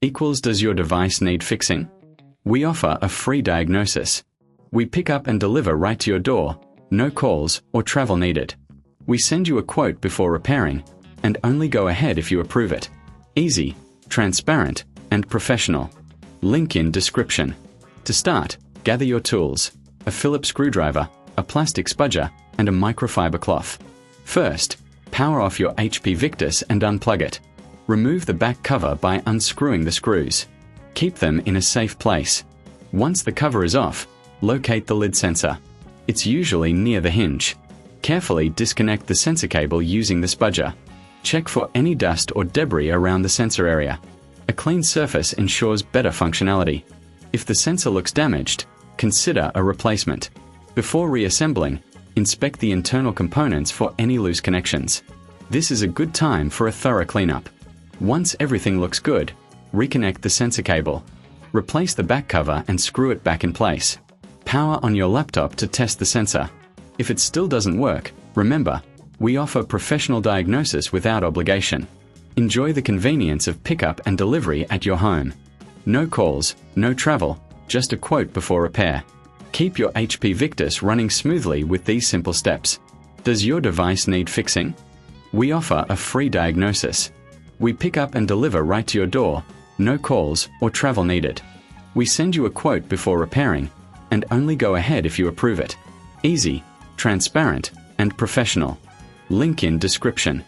equals does your device need fixing? We offer a free diagnosis. We pick up and deliver right to your door, no calls or travel needed. We send you a quote before repairing, and only go ahead if you approve it. Easy, transparent, and professional. Link in description. To start, gather your tools, a Phillips screwdriver, a plastic spudger, and a microfiber cloth. First, power off your HP Victus and unplug it. Remove the back cover by unscrewing the screws. Keep them in a safe place. Once the cover is off, locate the lid sensor. It's usually near the hinge. Carefully disconnect the sensor cable using the spudger. Check for any dust or debris around the sensor area. A clean surface ensures better functionality. If the sensor looks damaged, consider a replacement. Before reassembling, inspect the internal components for any loose connections. This is a good time for a thorough cleanup. Once everything looks good, reconnect the sensor cable. Replace the back cover and screw it back in place. Power on your laptop to test the sensor. If it still doesn't work, remember, we offer professional diagnosis without obligation. Enjoy the convenience of pickup and delivery at your home. No calls, no travel, just a quote before repair. Keep your HP Victus running smoothly with these simple steps. Does your device need fixing? We offer a free diagnosis. We pick up and deliver right to your door, no calls or travel needed. We send you a quote before repairing, and only go ahead if you approve it. Easy, transparent, and professional. Link in description.